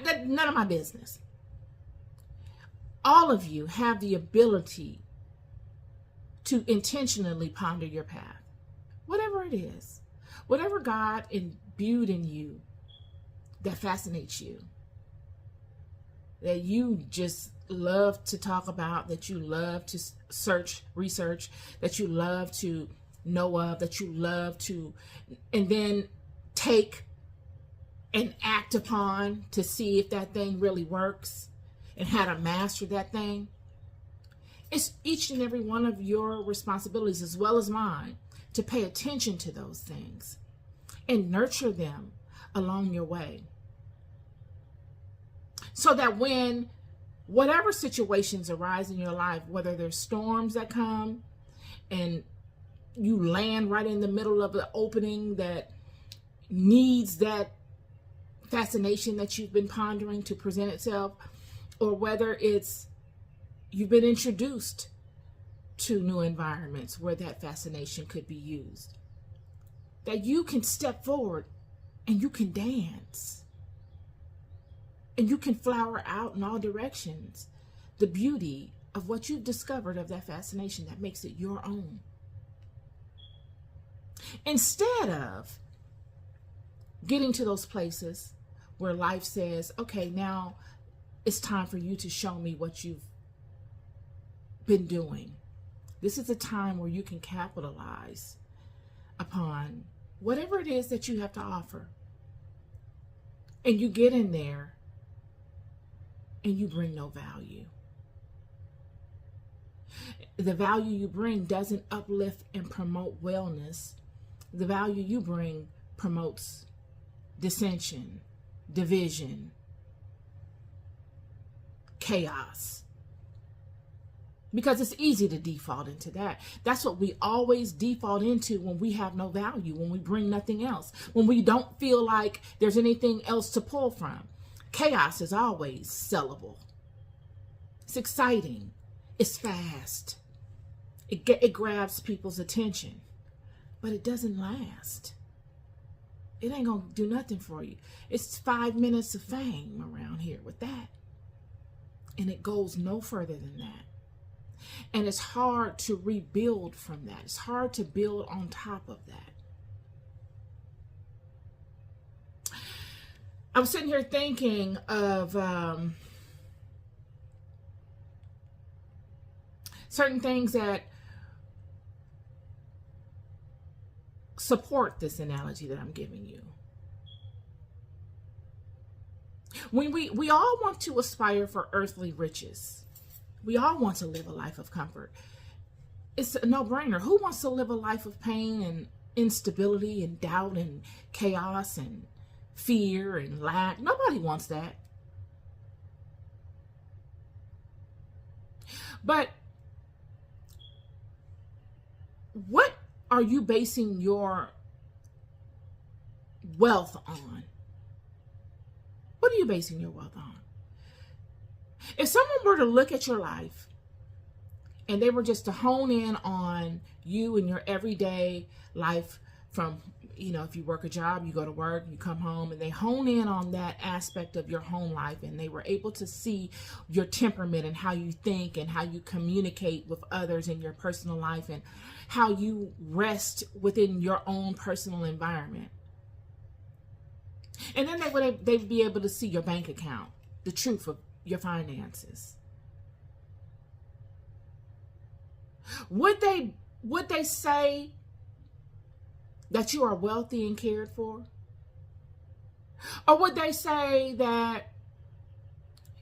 None of my business. All of you have the ability to intentionally ponder your path, whatever it is, whatever God imbued in you that fascinates you, that you just love to talk about, that you love to research, that you love to know of, that you love to, and then take and act upon to see if that thing really works and how to master that thing. It's each and every one of your responsibilities, as well as mine, to pay attention to those things and nurture them along your way. So that when whatever situations arise in your life, whether there's storms that come and you land right in the middle of the opening that needs that fascination that you've been pondering to present itself, or whether it's you've been introduced to new environments where that fascination could be used, that you can step forward and you can dance and you can flower out in all directions the beauty of what you've discovered of that fascination that makes it your own. Instead of getting to those places where life says, okay, now it's time for you to show me what you've been doing. This is a time where you can capitalize upon whatever it is that you have to offer. And you get in there and you bring no value. The value you bring doesn't uplift and promote wellness. The value you bring promotes dissension, division, chaos. Because it's easy to default into that. That's what we always default into when we have no value, when we bring nothing else, when we don't feel like there's anything else to pull from. Chaos is always sellable. It's exciting. It's fast. It grabs people's attention, but it doesn't last. It ain't gonna do nothing for you. It's 5 minutes of fame around here with that. And it goes no further than that. And it's hard to rebuild from that. It's hard to build on top of that. I was sitting here thinking of certain things that support this analogy that I'm giving you. When we all want to aspire for earthly riches. We all want to live a life of comfort. It's a no-brainer. Who wants to live a life of pain and instability and doubt and chaos and fear and lack? Nobody wants that. But what are you basing your wealth on? What are you basing your wealth on? If someone were to look at your life and they were just to hone in on you and your everyday life from, if you work a job, you go to work, you come home, and they hone in on that aspect of your home life, and they were able to see your temperament and how you think and how you communicate with others in your personal life and how you rest within your own personal environment. And then they'd be able to see your bank account, the truth of your finances. Would they say that you are wealthy and cared for? Or would they say that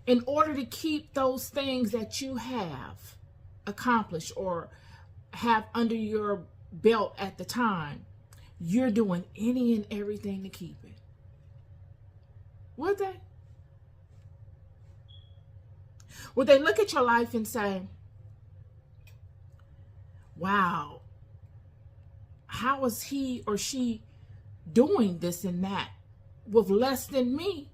in order to keep those things that you have accomplished or have under your belt at the time, you're doing any and everything to keep it? Would they? Would they look at your life and say, wow, how is he or she doing this and that with less than me?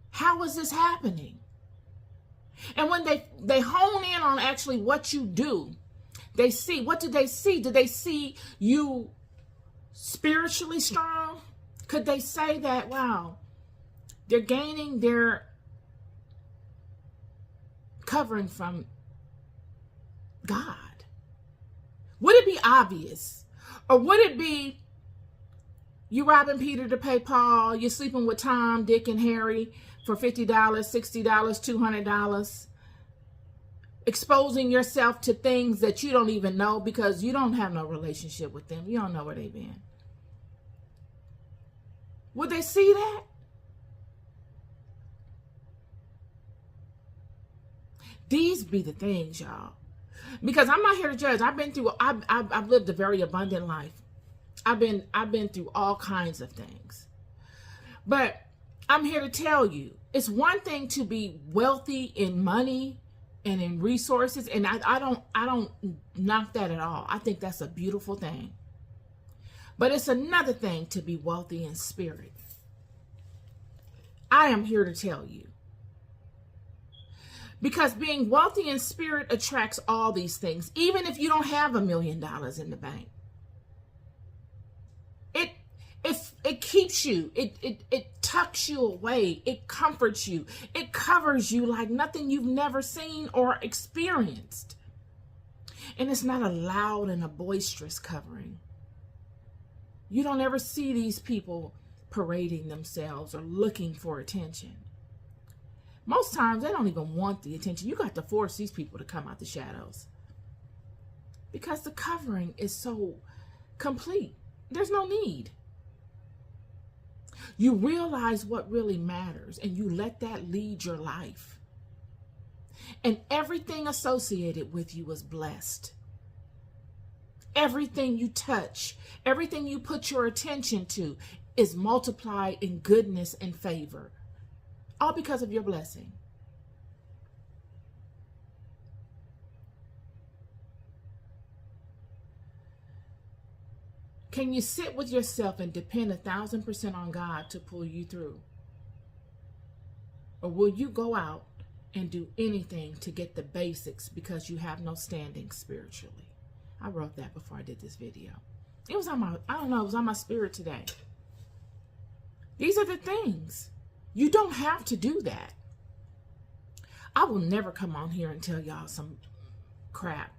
How is this happening? And when they hone in on actually what you do, they see, what do they see? Do they see you spiritually strong? Could they say that, wow, they're gaining their covering from God? Would it be obvious? Or would it be you robbing Peter to pay Paul, you're sleeping with Tom, Dick, and Harry for $50, $60, $200, exposing yourself to things that you don't even know because you don't have no relationship with them. You don't know where they've been. Would they see that? These be the things, y'all. Because I'm not here to judge. I've lived a very abundant life. I've been through all kinds of things. But I'm here to tell you, it's one thing to be wealthy in money and in resources, and I don't knock that at all. I think that's a beautiful thing. But it's another thing to be wealthy in spirit. I am here to tell you. Because being wealthy in spirit attracts all these things, even if you don't have $1 million in the bank. It keeps you, it tucks you away, it comforts you, it covers you like nothing you've never seen or experienced. And it's not a loud and a boisterous covering. You don't ever see these people parading themselves or looking for attention. Most times they don't even want the attention. You got to force these people to come out the shadows. Because the covering is so complete. There's no need. You realize what really matters and you let that lead your life. And everything associated with you is blessed. Everything you touch, everything you put your attention to is multiplied in goodness and favor. All because of your blessing. Can you sit with yourself and depend 1,000% on God to pull you through? Or will you go out and do anything to get the basics because you have no standing spiritually? I wrote that before I did this video. It was on my, it was on my spirit today. These are the things. You don't have to do that. I will never come on here and tell y'all some crap.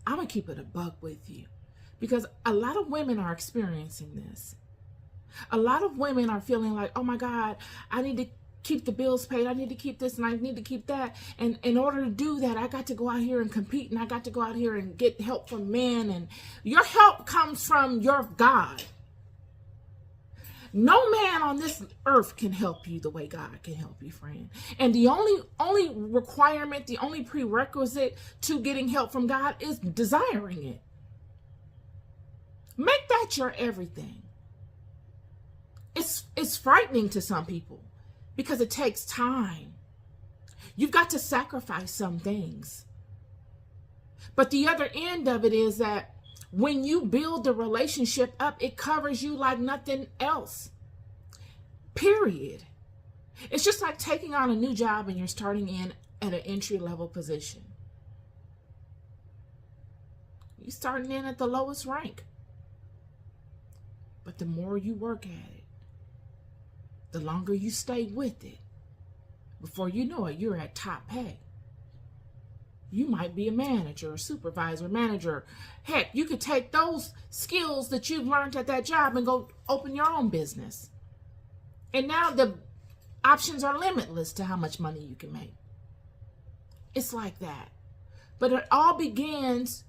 I'm going to keep it a buck with you. Because a lot of women are experiencing this. A lot of women are feeling like, oh my God, I need to keep the bills paid. I need to keep this and I need to keep that. And in order to do that, I got to go out here and compete and I got to go out here and get help from men. And your help comes from your God. No man on this earth can help you the way God can help you, friend. And the only requirement, the only prerequisite to getting help from God is desiring it. Make that your everything. It's frightening to some people because it takes time. You've got to sacrifice some things. But the other end of it is that when you build the relationship up, it covers you like nothing else. Period. It's just like taking on a new job and you're starting in at an entry-level position. You're starting in at the lowest rank. But the more you work at it, the longer you stay with it, before you know it, you're at top pay. You might be a manager, a supervisor, manager. Heck, you could take those skills that you've learned at that job and go open your own business. And now the options are limitless to how much money you can make. It's like that. But it all begins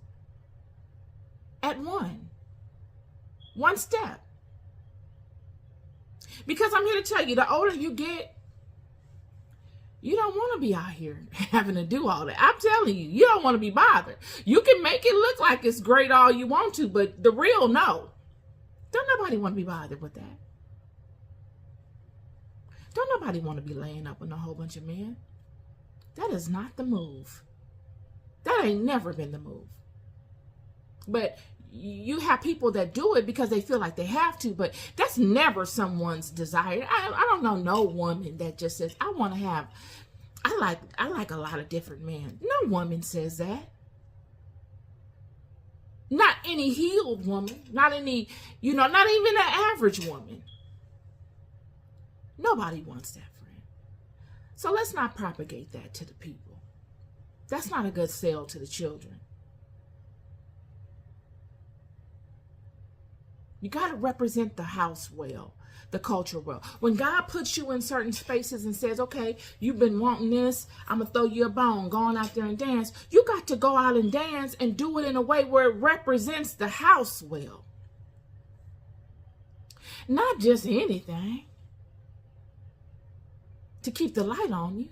at one step. Because I'm here to tell you, the older you get, you don't want to be out here having to do all that. I'm telling you, you don't want to be bothered. You can make it look like it's great all you want to, but the real no. Don't nobody want to be bothered with that. Don't nobody want to be laying up with a whole bunch of men. That is not the move. That ain't never been the move. But you have people that do it because they feel like they have to, but that's never someone's desire. I don't know no woman that just says, I want to have, I like a lot of different men. No woman says that. Not any healed woman, not any, not even an average woman. Nobody wants that, friend. So let's not propagate that to the people. That's not a good sell to the children. You got to represent the house well, the culture well. When God puts you in certain spaces and says, okay, you've been wanting this, I'm going to throw you a bone, going out there and dance. You got to go out and dance and do it in a way where it represents the house well. Not just anything. To keep the light on you.